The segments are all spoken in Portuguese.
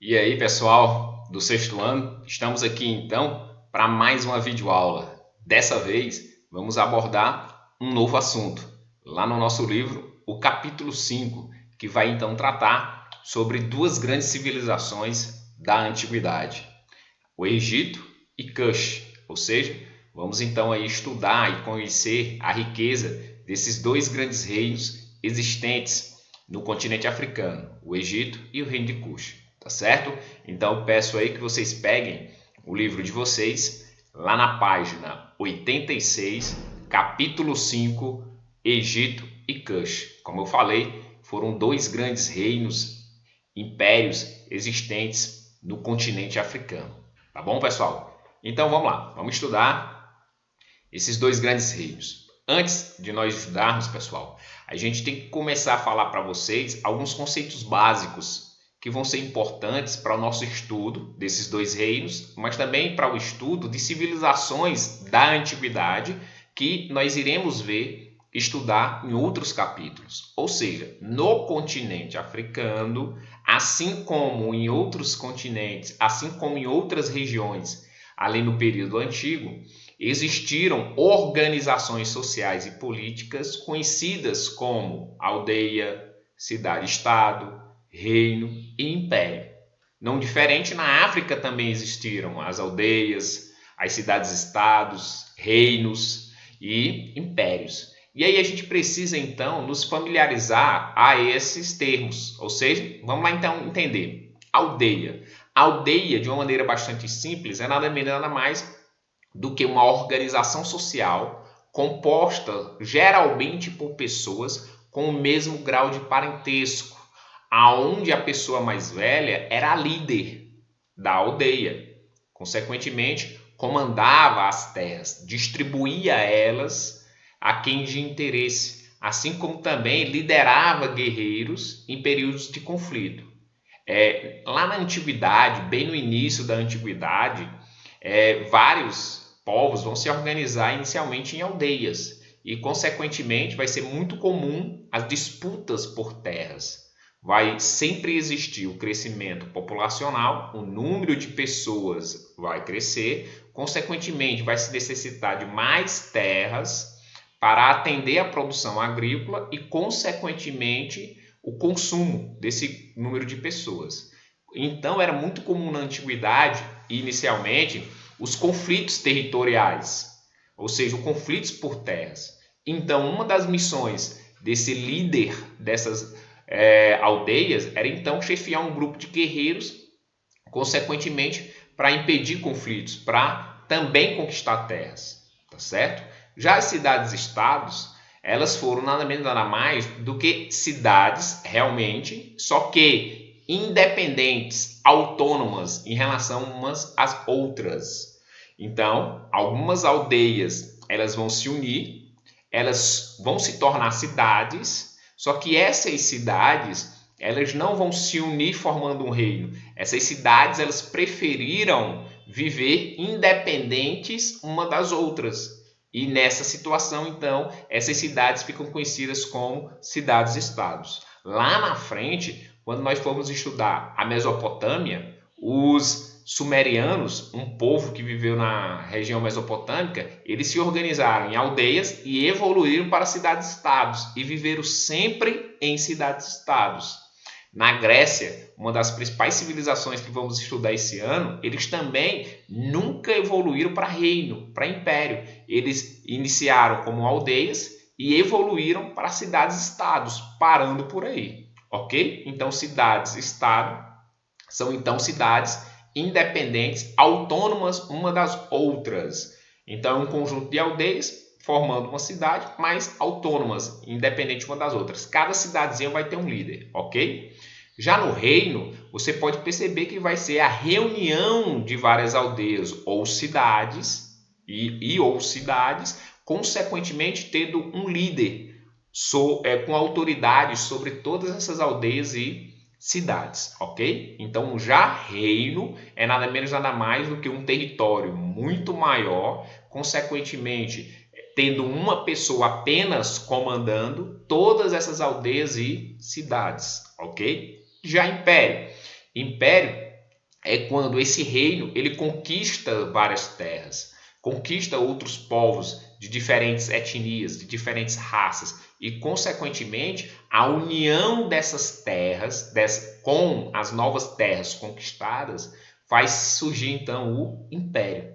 E aí, pessoal do sexto ano, estamos aqui então para mais uma videoaula. Dessa vez, vamos abordar um novo assunto, lá no nosso livro, o capítulo 5, que vai então tratar sobre duas grandes civilizações da antiguidade, o Egito e Kush. Ou seja, vamos então aí estudar e conhecer a riqueza desses dois grandes reinos existentes no continente africano, o Egito e o reino de Kush. Tá certo? Então eu peço aí que vocês peguem o livro de vocês lá na página 86, capítulo 5, Egito e Kush. Como eu falei, foram dois grandes reinos, impérios existentes no continente africano. Tá bom, pessoal? Então vamos lá, vamos estudar esses dois grandes reinos. Antes de nós estudarmos, pessoal, a gente tem que começar a falar para vocês alguns conceitos básicos que vão ser importantes para o nosso estudo desses dois reinos, mas também para o estudo de civilizações da antiguidade que nós iremos ver, estudar em outros capítulos. Ou seja, no continente africano, assim como em outros continentes, assim como em outras regiões, ali no período antigo, existiram organizações sociais e políticas conhecidas como aldeia, cidade-estado, reino e império. Não diferente, na África também existiram as aldeias, as cidades-estados, reinos e impérios. E aí a gente precisa então nos familiarizar a esses termos, ou seja, vamos lá então entender. Aldeia. Aldeia, de uma maneira bastante simples, é nada menos nada mais do que uma organização social composta geralmente por pessoas com o mesmo grau de parentesco, aonde a pessoa mais velha era a líder da aldeia. Consequentemente, comandava as terras, distribuía elas a quem de interesse, assim como também liderava guerreiros em períodos de conflito. Lá na antiguidade, bem no início da antiguidade, vários povos vão se organizar inicialmente em aldeias e, consequentemente, vai ser muito comum as disputas por terras. Vai sempre existir o crescimento populacional, o número de pessoas vai crescer, consequentemente, vai se necessitar de mais terras para atender a produção agrícola e, consequentemente, o consumo desse número de pessoas. Então, era muito comum na antiguidade, inicialmente, os conflitos territoriais, ou seja, os conflitos por terras. Então, uma das missões desse líder dessas aldeias era então chefiar um grupo de guerreiros, consequentemente, para impedir conflitos, para também conquistar terras, tá certo? Já as cidades-estados, elas foram nada menos nada mais do que cidades realmente, só que independentes, autônomas em relação umas às outras. Então, algumas aldeias elas vão se unir, elas vão se tornar cidades, só que essas cidades elas não vão se unir formando um reino. Essas cidades elas preferiram viver independentes uma das outras. E nessa situação, então, essas cidades ficam conhecidas como cidades-estados. Lá na frente, quando nós formos estudar a Mesopotâmia, os sumerianos, um povo que viveu na região mesopotâmica, eles se organizaram em aldeias e evoluíram para cidades-estados e viveram sempre em cidades-estados. Na Grécia, uma das principais civilizações que vamos estudar esse ano, eles também nunca evoluíram para reino, para império. Eles iniciaram como aldeias e evoluíram para cidades-estados, parando por aí, ok? Então, cidades-estado são então cidades independentes, autônomas uma das outras. Então, um conjunto de aldeias formando uma cidade, mas autônomas, independente uma das outras. Cada cidadezinha vai ter um líder, ok? Já no reino, você pode perceber que vai ser a reunião de várias aldeias ou cidades, ou cidades, consequentemente tendo um líder com autoridade sobre todas essas aldeias e cidades, ok? Então, já reino é nada menos nada mais do que um território muito maior, consequentemente tendo uma pessoa apenas comandando todas essas aldeias e cidades, ok? Já império. Império é quando esse reino ele conquista várias terras, conquista outros povos de diferentes etnias, de diferentes raças e, consequentemente, a união dessas terras com as novas terras conquistadas faz surgir então o império.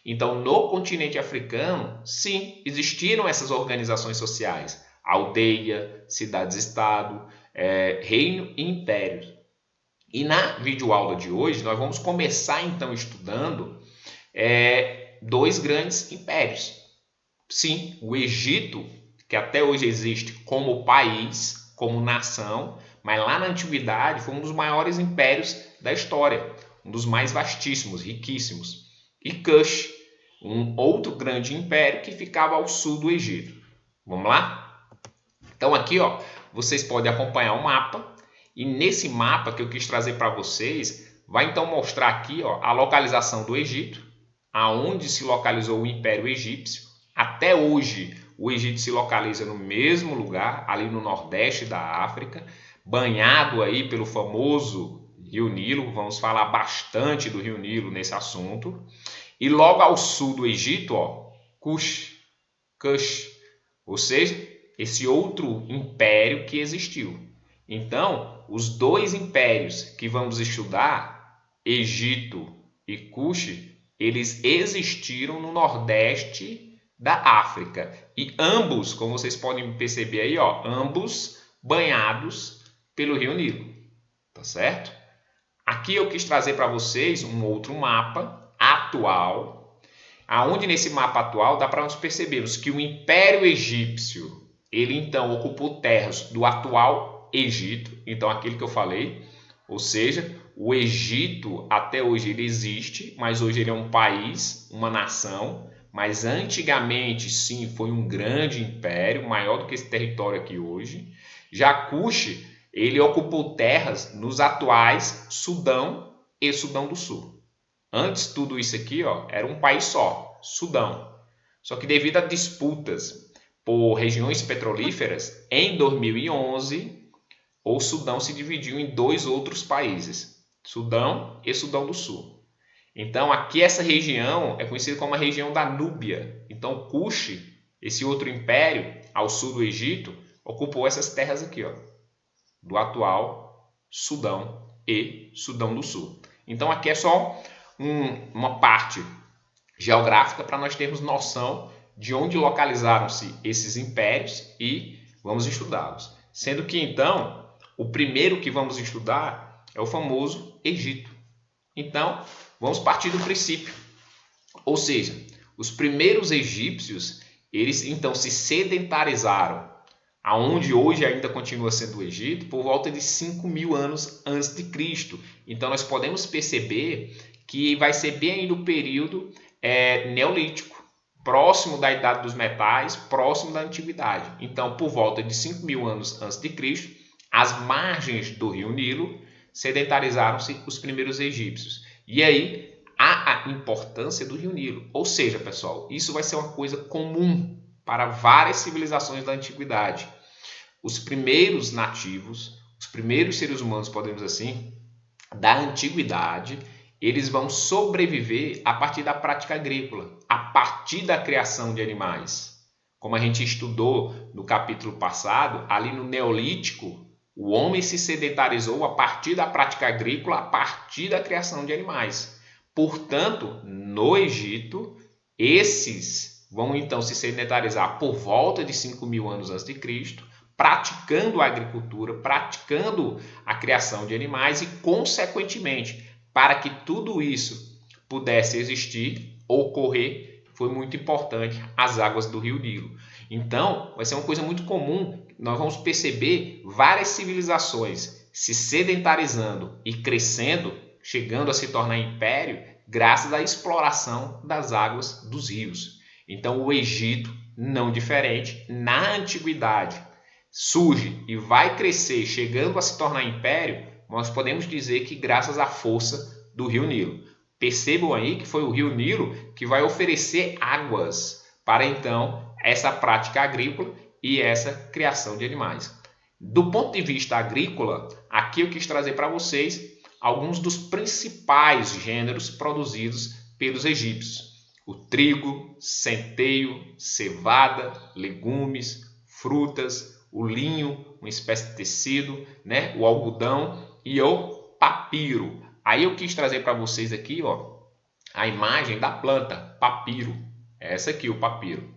Então, no continente africano, sim, existiram essas organizações sociais, aldeia, cidades-estado, reino e império. E na videoaula de hoje, nós vamos começar então estudando dois grandes impérios. Sim, o Egito, que até hoje existe como país, como nação, mas lá na antiguidade foi um dos maiores impérios da história, um dos mais vastíssimos, riquíssimos. E Kush, um outro grande império que ficava ao sul do Egito. Vamos lá? Então aqui, ó, vocês podem acompanhar o mapa. E nesse mapa que eu quis trazer para vocês, vai então mostrar aqui, ó, a localização do Egito, aonde se localizou o Império Egípcio. Até hoje, o Egito se localiza no mesmo lugar, ali no nordeste da África, banhado aí pelo famoso Rio Nilo. Vamos falar bastante do Rio Nilo nesse assunto. E logo ao sul do Egito, ó, Kush, ou seja, esse outro império que existiu. Então, os dois impérios que vamos estudar, Egito e Kush, eles existiram no nordeste da África. E ambos, como vocês podem perceber aí, ó, ambos banhados pelo Rio Nilo. Tá certo? Aqui eu quis trazer para vocês um outro mapa atual, aonde nesse mapa atual dá para nós percebermos que o Império Egípcio, ele então ocupou terras do atual Egito, então aquele que eu falei, ou seja, o Egito até hoje ele existe, mas hoje ele é um país, uma nação, mas antigamente sim foi um grande império, maior do que esse território aqui hoje. Já Kush, ele ocupou terras nos atuais Sudão e Sudão do Sul. Antes tudo isso aqui, ó, era um país só, Sudão. Só que devido a disputas por regiões petrolíferas, em 2011 o Sudão se dividiu em dois outros países, Sudão e Sudão do Sul. Então aqui essa região é conhecida como a região da Núbia. Então Kush, esse outro império ao sul do Egito, ocupou essas terras aqui, ó, do atual Sudão e Sudão do Sul. Então aqui é só uma parte geográfica para nós termos noção de onde localizaram-se esses impérios e vamos estudá-los. Sendo que então o primeiro que vamos estudar é o famoso Egito. Então vamos partir do princípio, ou seja, os primeiros egípcios eles então se sedentarizaram, aonde hoje ainda continua sendo o Egito, por volta de 5.000 anos antes de Cristo. Então nós podemos perceber que vai ser bem aí no período neolítico, próximo da Idade dos Metais, próximo da Antiguidade. Então, por volta de 5.000 anos antes de Cristo, às margens do Rio Nilo, sedentarizaram-se os primeiros egípcios. E aí há a importância do Rio Nilo. Ou seja, pessoal, isso vai ser uma coisa comum para várias civilizações da antiguidade. Os primeiros nativos, os primeiros seres humanos, podemos dizer assim, da antiguidade, eles vão sobreviver a partir da prática agrícola, a partir da criação de animais. Como a gente estudou no capítulo passado, ali no Neolítico, o homem se sedentarizou a partir da prática agrícola, a partir da criação de animais. Portanto, no Egito, esses vão então se sedentarizar por volta de 5.000 anos antes de Cristo, praticando a agricultura, praticando a criação de animais e, consequentemente, para que tudo isso pudesse existir, ocorrer, foi muito importante as águas do Rio Nilo. Então, vai ser uma coisa muito comum, nós vamos perceber várias civilizações se sedentarizando e crescendo, chegando a se tornar império, graças à exploração das águas dos rios. Então, o Egito, não diferente, na antiguidade, surge e vai crescer, chegando a se tornar império, nós podemos dizer que graças à força do Rio Nilo. Percebam aí que foi o Rio Nilo que vai oferecer águas para então essa prática agrícola e essa criação de animais. Do ponto de vista agrícola, aqui eu quis trazer para vocês alguns dos principais gêneros produzidos pelos egípcios: o trigo, centeio, cevada, legumes, frutas, o linho, uma espécie de tecido, né? O algodão e o papiro. Aí eu quis trazer para vocês aqui, ó, a imagem da planta, papiro. Essa aqui, o papiro.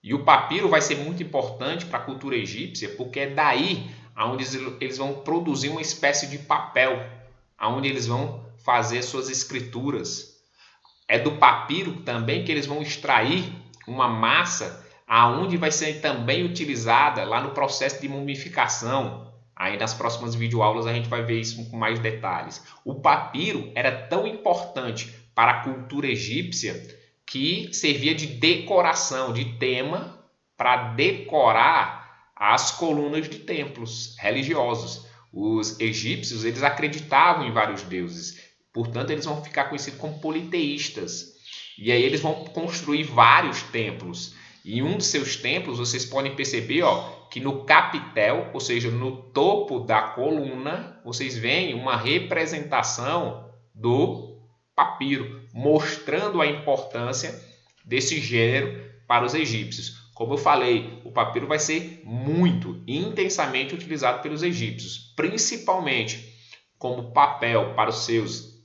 E o papiro vai ser muito importante para a cultura egípcia, porque é daí onde eles vão produzir uma espécie de papel, onde eles vão fazer suas escrituras. É do papiro também que eles vão extrair uma massa aonde vai ser também utilizada lá no processo de mumificação. Aí nas próximas videoaulas a gente vai ver isso com mais detalhes. O papiro era tão importante para a cultura egípcia que servia de decoração, de tema para decorar as colunas de templos religiosos. Os egípcios, eles acreditavam em vários deuses, portanto eles vão ficar conhecidos como politeístas. E aí eles vão construir vários templos. E em um dos seus templos, vocês podem perceber, ó, que no capitel, ou seja, no topo da coluna, vocês veem uma representação do papiro, mostrando a importância desse gênero para os egípcios. Como eu falei, o papiro vai ser muito intensamente utilizado pelos egípcios, principalmente como papel para os seus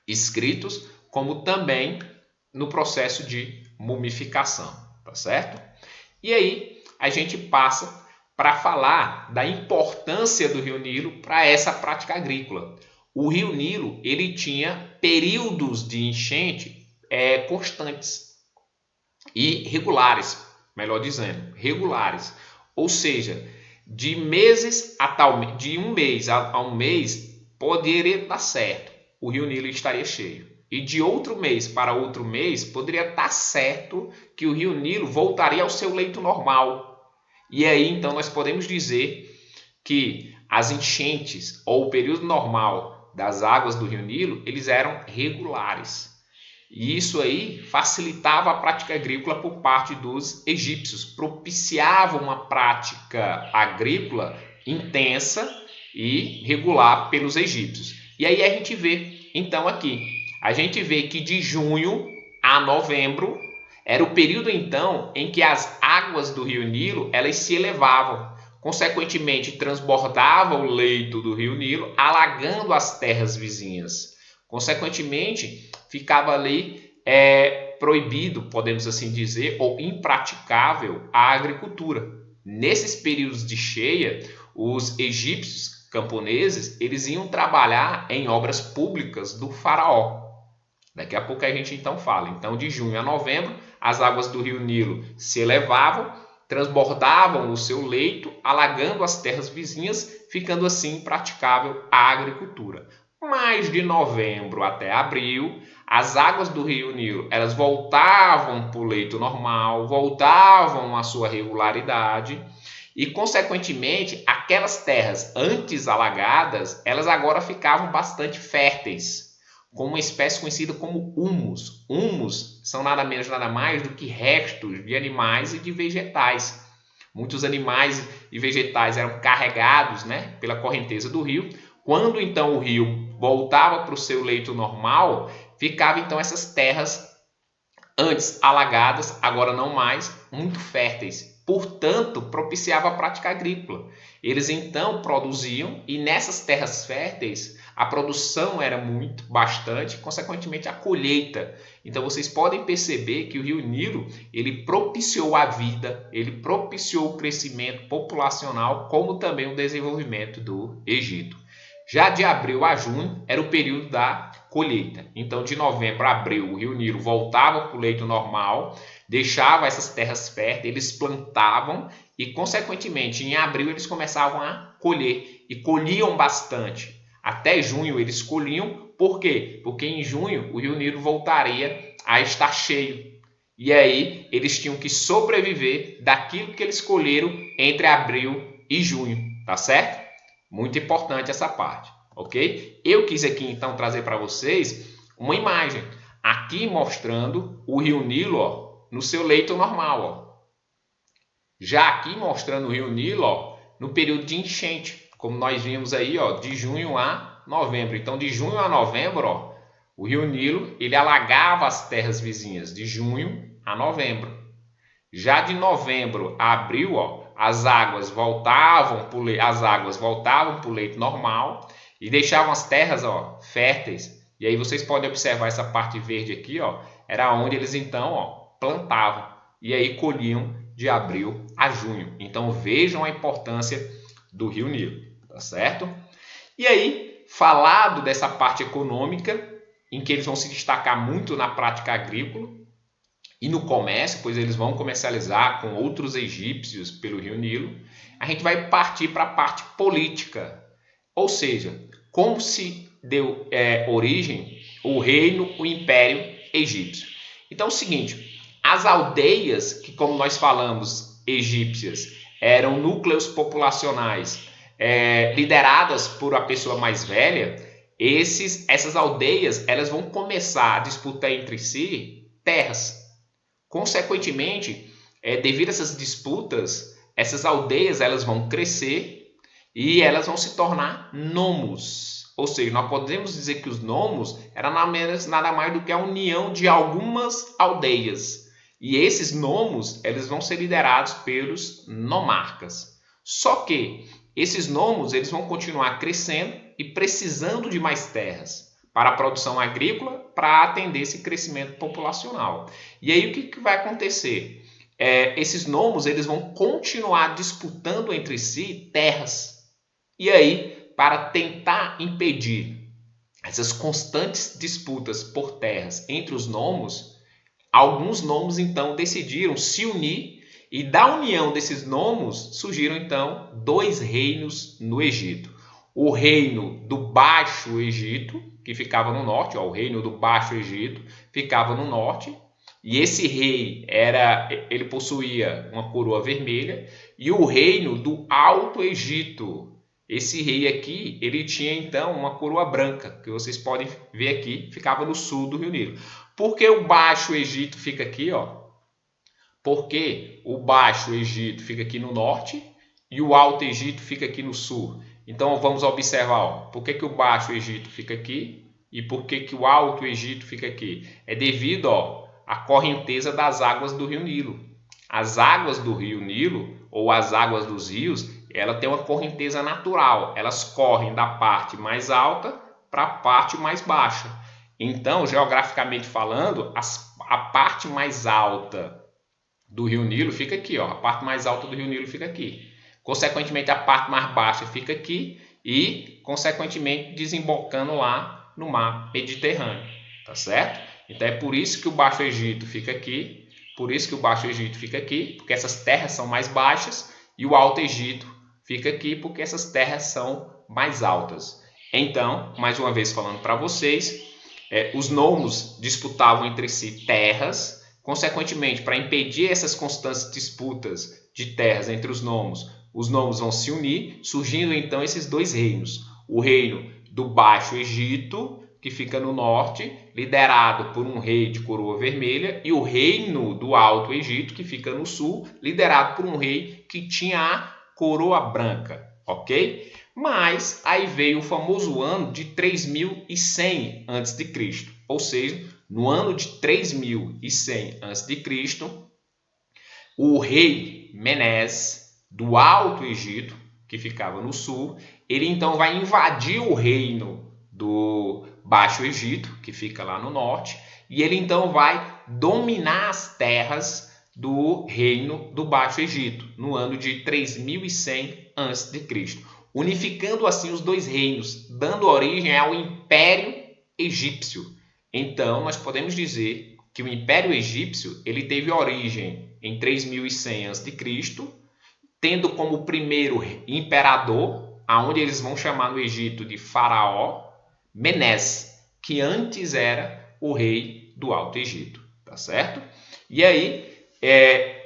escritos, como também no processo de mumificação, tá certo? E aí a gente passa para falar da importância do Rio Nilo para essa prática agrícola. O Rio Nilo, ele tinha períodos de enchente constantes e regulares, melhor dizendo, regulares. Ou seja, de meses a de um mês a um mês poderia dar certo, o Rio Nilo estaria cheio. E de outro mês para outro mês poderia estar certo que o Rio Nilo voltaria ao seu leito normal. E aí então nós podemos dizer que as enchentes ou o período normal das águas do Rio Nilo, eles eram regulares. E isso aí facilitava a prática agrícola por parte dos egípcios, propiciava uma prática agrícola intensa e regular pelos egípcios. E aí a gente vê, então aqui, a gente vê que de junho a novembro era o período então em que as águas do Rio Nilo elas se elevavam, consequentemente transbordava o leito do Rio Nilo, alagando as terras vizinhas. Consequentemente, ficava ali proibido, podemos assim dizer, ou impraticável a agricultura. Nesses períodos de cheia, os egípcios camponeses eles iam trabalhar em obras públicas do faraó. Daqui a pouco a gente então fala. Então, de junho a novembro, as águas do Rio Nilo se elevavam, transbordavam o seu leito, alagando as terras vizinhas, ficando assim impraticável a agricultura. Mas de novembro até abril, as águas do Rio Nilo elas voltavam para o leito normal, voltavam à sua regularidade e, consequentemente, aquelas terras antes alagadas, elas agora ficavam bastante férteis, com uma espécie conhecida como humus. Humus são nada menos nada mais do que restos de animais e de vegetais. Muitos animais e vegetais eram carregados, né, pela correnteza do rio. Quando então o rio voltava para o seu leito normal, ficavam então essas terras antes alagadas, agora não mais, muito férteis. Portanto, propiciava a prática agrícola. Eles então produziam e nessas terras férteis a produção era bastante, consequentemente a colheita. Então vocês podem perceber que o Rio Nilo ele propiciou a vida, ele propiciou o crescimento populacional, como também o desenvolvimento do Egito. Já de abril a junho era o período da colheita. Então, de novembro a abril, o Rio Nilo voltava para o leito normal, deixava essas terras férteis, eles plantavam e, consequentemente, em abril eles começavam a colher e colhiam bastante. Até junho eles colhiam, por quê? Porque em junho o Rio Nilo voltaria a estar cheio. E aí eles tinham que sobreviver daquilo que eles colheram entre abril e junho, tá certo? Muito importante essa parte, ok? Eu quis aqui então trazer para vocês uma imagem aqui mostrando o Rio Nilo ó, no seu leito normal. Ó. Já aqui mostrando o Rio Nilo ó, no período de enchente, como nós vimos aí ó, de junho a a novembro. Então, de junho a novembro, ó, o Rio Nilo ele alagava as terras vizinhas de junho a novembro. Já de novembro a abril, ó, as águas voltavam para o leito normal e deixavam as terras, ó, férteis. E aí vocês podem observar essa parte verde aqui, ó, era onde eles então, ó, plantavam e aí colhiam de abril a junho. Então vejam a importância do Rio Nilo, tá certo? E aí, falado dessa parte econômica, em que eles vão se destacar muito na prática agrícola e no comércio, pois eles vão comercializar com outros egípcios pelo Rio Nilo, a gente vai partir para a parte política, ou seja, como se deu origem o reino, o império egípcio. Então é o seguinte, as aldeias que, como nós falamos, egípcias, eram núcleos populacionais lideradas por a pessoa mais velha, essas aldeias elas vão começar a disputar entre si terras. Consequentemente, devido a essas disputas, essas aldeias elas vão crescer e elas vão se tornar nomos. Ou seja, nós podemos dizer que os nomos eram nada mais do que a união de algumas aldeias. E esses nomos eles vão ser liderados pelos nomarcas. Só que esses nomos eles vão continuar crescendo e precisando de mais terras para a produção agrícola, para atender esse crescimento populacional. E aí o que vai acontecer? Esses nomos eles vão continuar disputando entre si terras. E aí, para tentar impedir essas constantes disputas por terras entre os nomos, alguns nomos então decidiram se unir e da união desses nomos surgiram então dois reinos no Egito. O reino do Baixo Egito, que ficava no norte, ó, o reino do Baixo Egito ficava no norte, e esse rei ele possuía uma coroa vermelha, e o reino do Alto Egito, esse rei aqui, ele tinha então uma coroa branca, que vocês podem ver aqui, ficava no sul do Rio Nilo. Por que o Baixo Egito fica aqui, ó? Porque o Baixo Egito fica aqui no norte e o Alto Egito fica aqui no sul. Então vamos observar, ó, por que o Baixo Egito fica aqui e por que o Alto Egito fica aqui. É devido, ó, à correnteza das águas do Rio Nilo. As águas do Rio Nilo, ou as águas dos rios, ela tem uma correnteza natural. Elas correm da parte mais alta para a parte mais baixa. Então, geograficamente falando, a parte mais alta do Rio Nilo fica aqui, ó. A parte mais alta do Rio Nilo fica aqui. Consequentemente, a parte mais baixa fica aqui e, consequentemente, desembocando lá no mar Mediterrâneo, tá certo? Então, é por isso que o Baixo Egito fica aqui, porque essas terras são mais baixas, e o Alto Egito fica aqui porque essas terras são mais altas. Então, mais uma vez falando para vocês, os nomos disputavam entre si terras, consequentemente, para impedir essas constantes disputas de terras entre os nomos vão se unir, surgindo então esses dois reinos. O reino do Baixo Egito, que fica no norte, liderado por um rei de coroa vermelha, e o reino do Alto Egito, que fica no sul, liderado por um rei que tinha a coroa branca, ok? Mas aí veio o famoso ano de 3100 a.C., ou seja, no ano de 3100 a.C., o rei Menes do Alto Egito, que ficava no sul, ele então vai invadir o reino do Baixo Egito, que fica lá no norte, e ele então vai dominar as terras do reino do Baixo Egito, no ano de 3100 a.C., unificando assim os dois reinos, dando origem ao Império Egípcio. Então, nós podemos dizer que o Império Egípcio ele teve origem em 3100 a.C., tendo como primeiro imperador, aonde eles vão chamar no Egito de Faraó, Menes, que antes era o rei do Alto Egito, tá certo? E aí,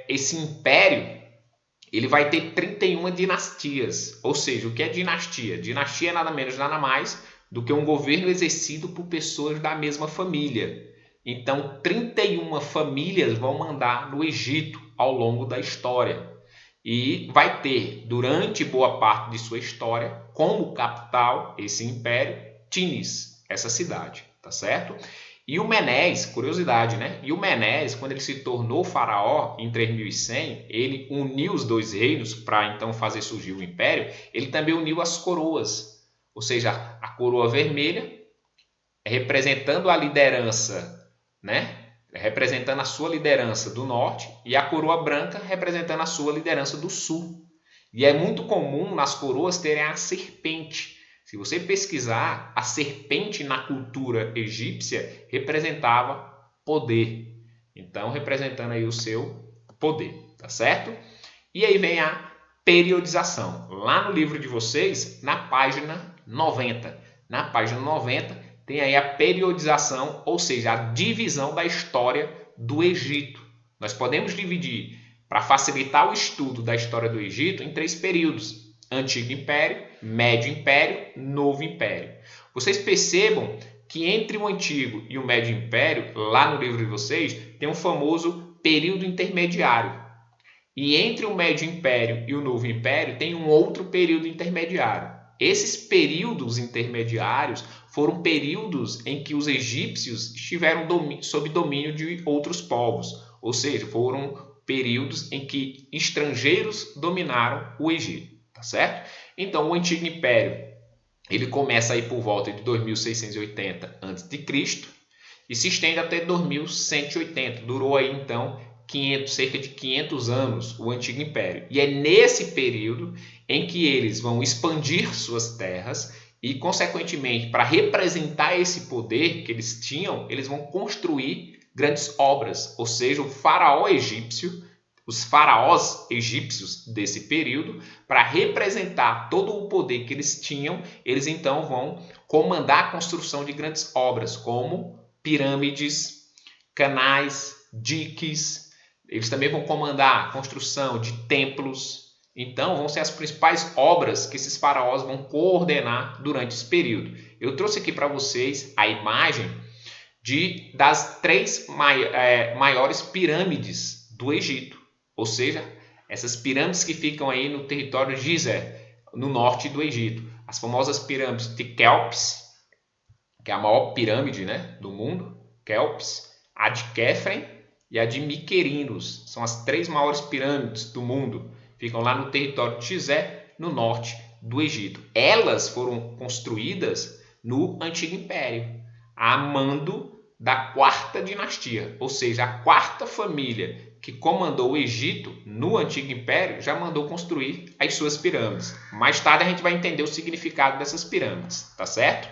esse império ele vai ter 31 dinastias, ou seja, o que é dinastia? Dinastia é nada menos, nada mais do que um governo exercido por pessoas da mesma família. Então, 31 famílias vão mandar no Egito ao longo da história. E vai ter, durante boa parte de sua história, como capital, esse império, Tinis, essa cidade, tá certo? E o Menes, curiosidade, né? E o Menes, quando ele se tornou faraó em 3100, ele uniu os dois reinos para então fazer surgir o império. Ele também uniu as coroas, ou seja, a coroa vermelha representando a liderança, né? Representando a sua liderança do norte, e a coroa branca representando a sua liderança do sul. E é muito comum nas coroas terem a serpente. Se você pesquisar, a serpente na cultura egípcia representava poder. Então, representando aí o seu poder, tá certo? E aí vem a periodização. Lá no livro de vocês, na página 90. Na página 90 tem aí a periodização, ou seja, a divisão da história do Egito. Nós podemos dividir, para facilitar o estudo da história do Egito, em 3 períodos: Antigo Império, Médio Império, Novo Império. Vocês percebam que entre o Antigo e o Médio Império, lá no livro de vocês, tem um famoso período intermediário. E entre o Médio Império e o Novo Império tem um outro período intermediário. Esses períodos intermediários foram períodos em que os egípcios estiveram sob domínio de outros povos, ou seja, foram períodos em que estrangeiros dominaram o Egito, tá certo? Então, o Antigo Império, ele começa aí por volta de 2680 a.C. e se estende até 2180. Durou aí então cerca de 500 anos o Antigo Império. E é nesse período em que eles vão expandir suas terras e, consequentemente, para representar esse poder que eles tinham, eles vão construir grandes obras. Ou seja, o faraó egípcio, os faraós egípcios desse período, para representar todo o poder que eles tinham, eles então vão comandar a construção de grandes obras, como pirâmides, canais, diques. Eles também vão comandar a construção de templos. Então, vão ser as principais obras que esses faraós vão coordenar durante esse período. Eu trouxe aqui para vocês a imagem das 3 maiores pirâmides do Egito. Ou seja, essas pirâmides que ficam aí no território de Gizé, no norte do Egito. As famosas pirâmides de Quéops, que é a maior pirâmide, né, do mundo, Quéops, a de Quefren e a de Miquerinos. São as 3 maiores pirâmides do mundo. Ficam lá no território de Gizé, no norte do Egito. Elas foram construídas no Antigo Império, a mando da 4ª dinastia, ou seja, a 4ª família que comandou o Egito no Antigo Império já mandou construir as suas pirâmides. Mais tarde a gente vai entender o significado dessas pirâmides, tá certo?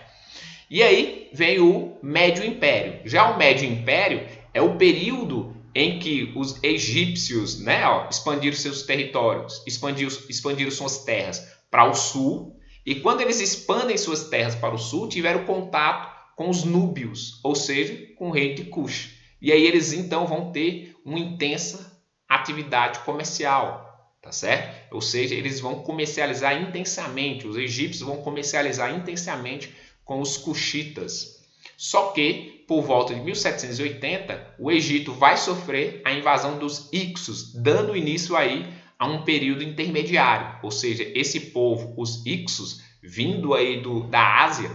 E aí vem o Médio Império. Já o Médio Império é o período em que os egípcios, né, expandiram seus territórios, expandiram suas terras para o sul, e quando eles expandem suas terras para o sul, tiveram contato com os núbios, ou seja, com o rei de Cush. E aí eles então vão ter uma intensa atividade comercial, tá certo? Ou seja, eles vão comercializar intensamente, os egípcios vão comercializar intensamente com os cuxitas. Só que, por volta de 1780, o Egito vai sofrer a invasão dos Hicsos, dando início aí a um período intermediário. Ou seja, esse povo, os Hicsos, vindo aí da Ásia,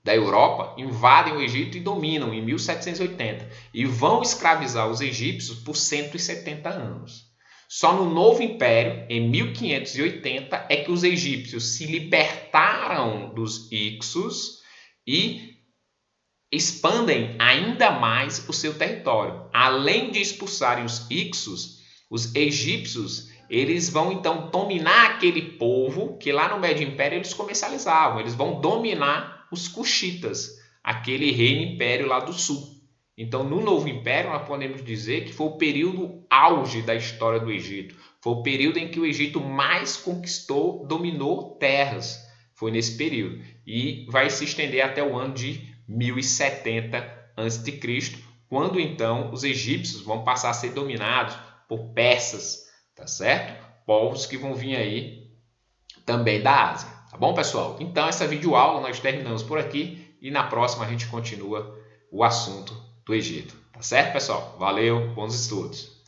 da Europa, invadem o Egito e dominam em 1780 e vão escravizar os egípcios por 170 anos. Só no Novo Império, em 1580, é que os egípcios se libertaram dos Hicsos e expandem ainda mais o seu território. Além de expulsarem os Hicsos, os egípcios eles vão então dominar aquele povo que lá no Médio Império eles comercializavam. Eles vão dominar os cuxitas, aquele reino império lá do sul. Então, no Novo Império, nós podemos dizer que foi o período auge da história do Egito. Foi o período em que o Egito mais conquistou, dominou terras. Foi nesse período. E vai se estender até o ano de 1070 a.C., quando então os egípcios vão passar a ser dominados por persas, tá certo? Povos que vão vir aí também da Ásia. Tá bom, pessoal? Então, essa videoaula nós terminamos por aqui e na próxima a gente continua o assunto do Egito. Tá certo, pessoal? Valeu, bons estudos!